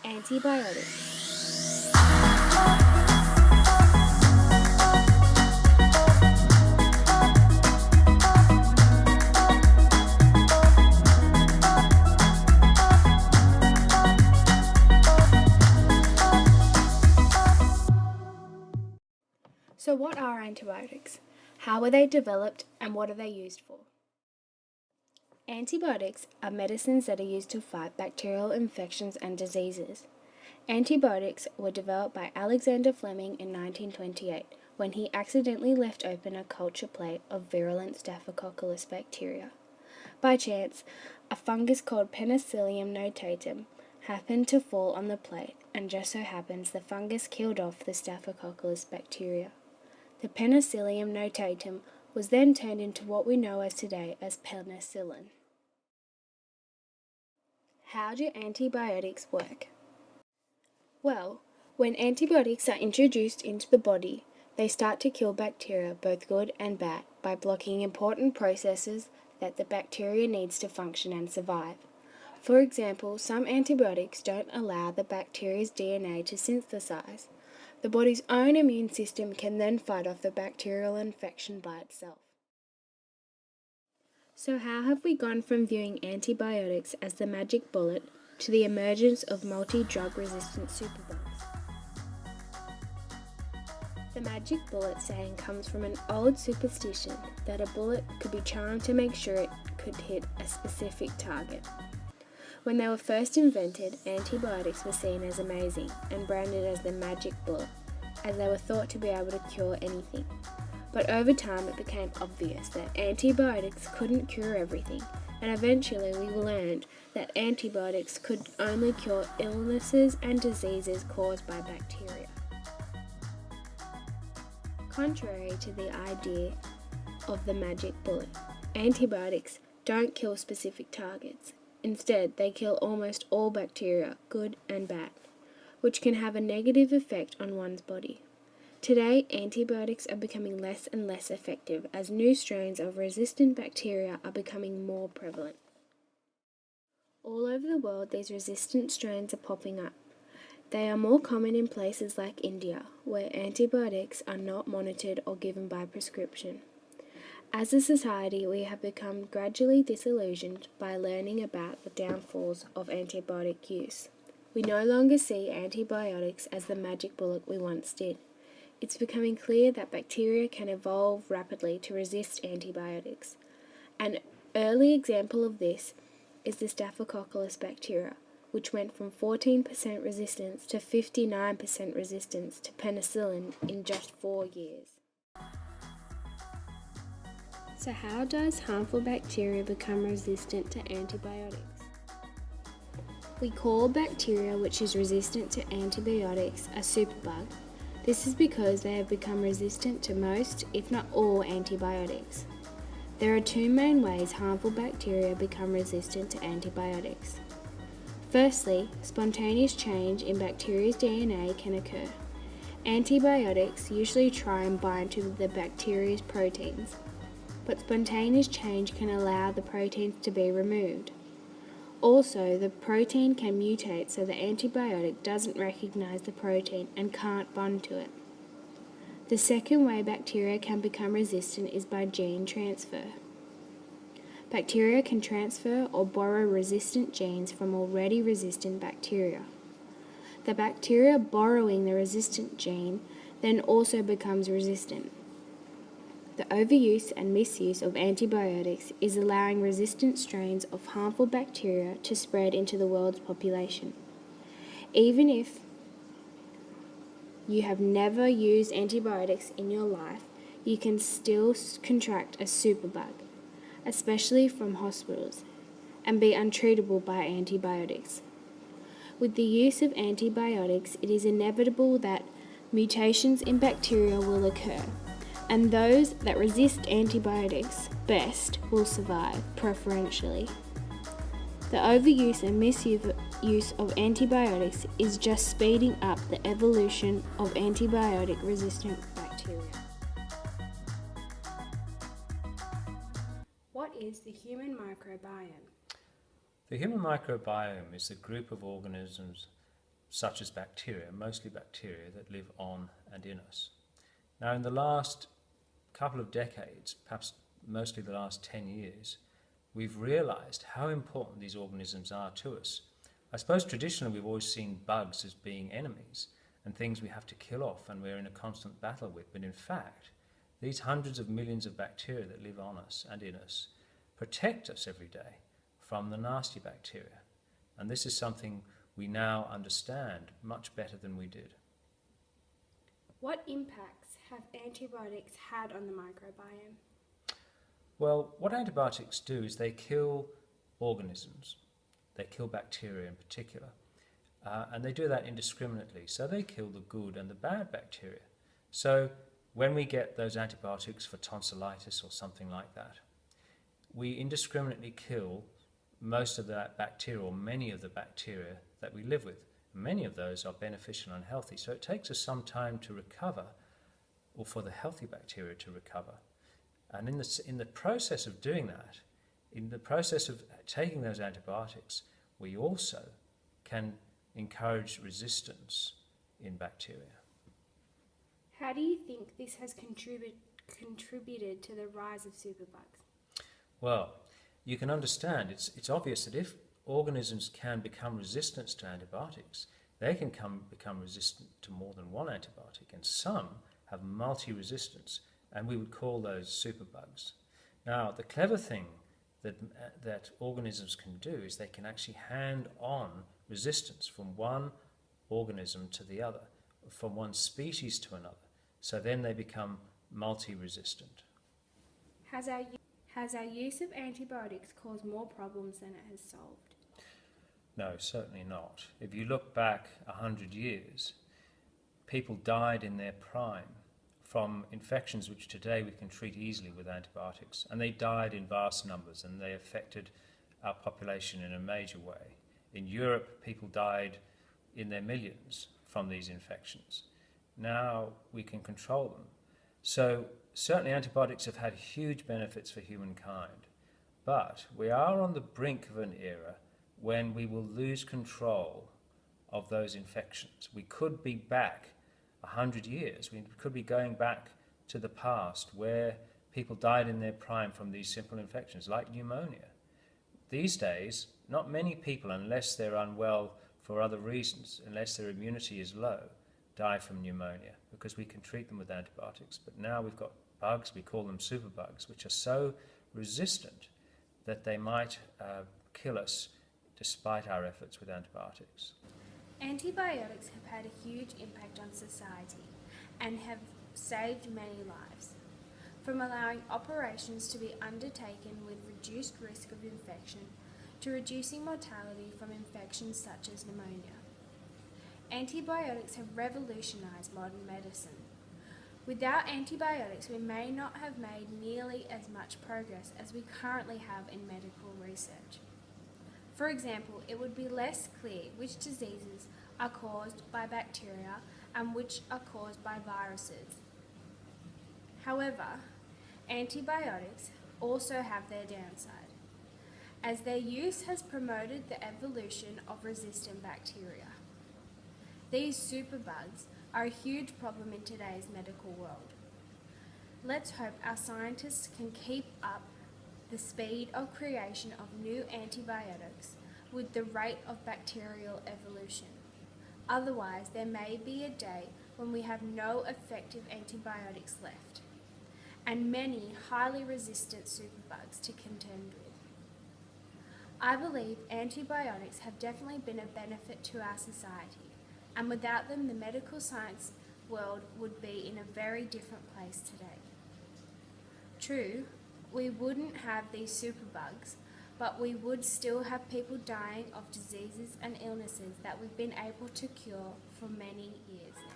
Antibiotics. So what are antibiotics? How were they developed and what are they used for? Antibiotics are medicines that are used to fight bacterial infections and diseases. Antibiotics were developed by Alexander Fleming in 1928 when he accidentally left open a culture plate of virulent Staphylococcus bacteria. By chance, a fungus called Penicillium notatum happened to fall on the plate, and just so happens the fungus killed off the Staphylococcus bacteria. The Penicillium notatum was then turned into what we know as today as penicillin. How do antibiotics work? Well, when antibiotics are introduced into the body, they start to kill bacteria, both good and bad, by blocking important processes that the bacteria needs to function and survive. For example, some antibiotics don't allow the bacteria's DNA to synthesize. The body's own immune system can then fight off the bacterial infection by itself. So how have we gone from viewing antibiotics as the magic bullet to the emergence of multi-drug resistant superbugs? The magic bullet saying comes from an old superstition that a bullet could be charmed to make sure it could hit a specific target. When they were first invented, antibiotics were seen as amazing and branded as the magic bullet, as they were thought to be able to cure anything. But over time it became obvious that antibiotics couldn't cure everything, and eventually we learned that antibiotics could only cure illnesses and diseases caused by bacteria. Contrary to the idea of the magic bullet, antibiotics don't kill specific targets. Instead, they kill almost all bacteria, good and bad, which can have a negative effect on one's body. Today, antibiotics are becoming less and less effective as new strains of resistant bacteria are becoming more prevalent. All over the world, these resistant strains are popping up. They are more common in places like India, where antibiotics are not monitored or given by prescription. As a society, we have become gradually disillusioned by learning about the downfalls of antibiotic use. We no longer see antibiotics as the magic bullet we once did. It's becoming clear that bacteria can evolve rapidly to resist antibiotics. An early example of this is the Staphylococcus bacteria, which went from 14% resistance to 59% resistance to penicillin in just 4 years. So how does harmful bacteria become resistant to antibiotics? We call bacteria which is resistant to antibiotics a superbug. This is because they have become resistant to most, if not all, antibiotics. There are two main ways harmful bacteria become resistant to antibiotics. Firstly, spontaneous change in bacteria's DNA can occur. Antibiotics usually try and bind to the bacteria's proteins, but spontaneous change can allow the proteins to be removed. Also, the protein can mutate so the antibiotic doesn't recognize the protein and can't bond to it. The second way bacteria can become resistant is by gene transfer. Bacteria can transfer or borrow resistant genes from already resistant bacteria. The bacteria borrowing the resistant gene then also becomes resistant. The overuse and misuse of antibiotics is allowing resistant strains of harmful bacteria to spread into the world's population. Even if you have never used antibiotics in your life, you can still contract a superbug, especially from hospitals, and be untreatable by antibiotics. With the use of antibiotics, it is inevitable that mutations in bacteria will occur, and those that resist antibiotics best will survive preferentially. The overuse and misuse of antibiotics is just speeding up the evolution of antibiotic-resistant bacteria. What is the human microbiome? The human microbiome is a group of organisms such as bacteria, mostly bacteria that live on and in us. Now, in the last couple of decades, perhaps mostly the last 10 years, we've realized how important these organisms are to us. I suppose traditionally we've always seen bugs as being enemies and things we have to kill off and we're in a constant battle with, but in fact, these hundreds of millions of bacteria that live on us and in us protect us every day from the nasty bacteria. And this is something we now understand much better than we did. What impacts have antibiotics had on the microbiome? Well, what antibiotics do is they kill organisms. They kill bacteria in particular. And they do that indiscriminately. So they kill the good and the bad bacteria. So when we get those antibiotics for tonsillitis or something like that, we indiscriminately kill most of that bacteria or many of the bacteria that we live with. Many of those are beneficial and healthy. So it takes us some time to recover, or for the healthy bacteria to recover. And in the process of doing that, in the process of taking those antibiotics, we also can encourage resistance in bacteria. How do you think this has contributed to the rise of superbugs? Well, you can understand, it's obvious that if organisms can become resistant to antibiotics, they can become resistant to more than one antibiotic, and some have multi-resistance, and we would call those superbugs. Now, the clever thing that organisms can do is they can actually hand on resistance from one organism to the other, from one species to another. So then they become multi-resistant. Has our use of antibiotics caused more problems than it has solved? No, certainly not. If you look back 100 years, people died in their prime from infections which today we can treat easily with antibiotics. And they died in vast numbers, and they affected our population in a major way. In Europe, people died in their millions from these infections. Now we can control them. So certainly antibiotics have had huge benefits for humankind, but we are on the brink of an era when we will lose control of those infections. We could be back 100 years. We could be going back to the past where people died in their prime from these simple infections like pneumonia. These days, not many people, unless they're unwell for other reasons, unless their immunity is low, die from pneumonia because we can treat them with antibiotics. But now we've got bugs, we call them superbugs, which are so resistant that they might kill us despite our efforts with antibiotics. Antibiotics have had a huge impact on society and have saved many lives. From allowing operations to be undertaken with reduced risk of infection to reducing mortality from infections such as pneumonia. Antibiotics have revolutionised modern medicine. Without antibiotics, we may not have made nearly as much progress as we currently have in medical research. For example, it would be less clear which diseases are caused by bacteria and which are caused by viruses. However, antibiotics also have their downside, as their use has promoted the evolution of resistant bacteria. These superbugs are a huge problem in today's medical world. Let's hope our scientists can keep up the speed of creation of new antibiotics with the rate of bacterial evolution. Otherwise, there may be a day when we have no effective antibiotics left, and many highly resistant superbugs to contend with. I believe antibiotics have definitely been a benefit to our society, and without them the medical science world would be in a very different place today. True, we wouldn't have these superbugs, but we would still have people dying of diseases and illnesses that we've been able to cure for many years now.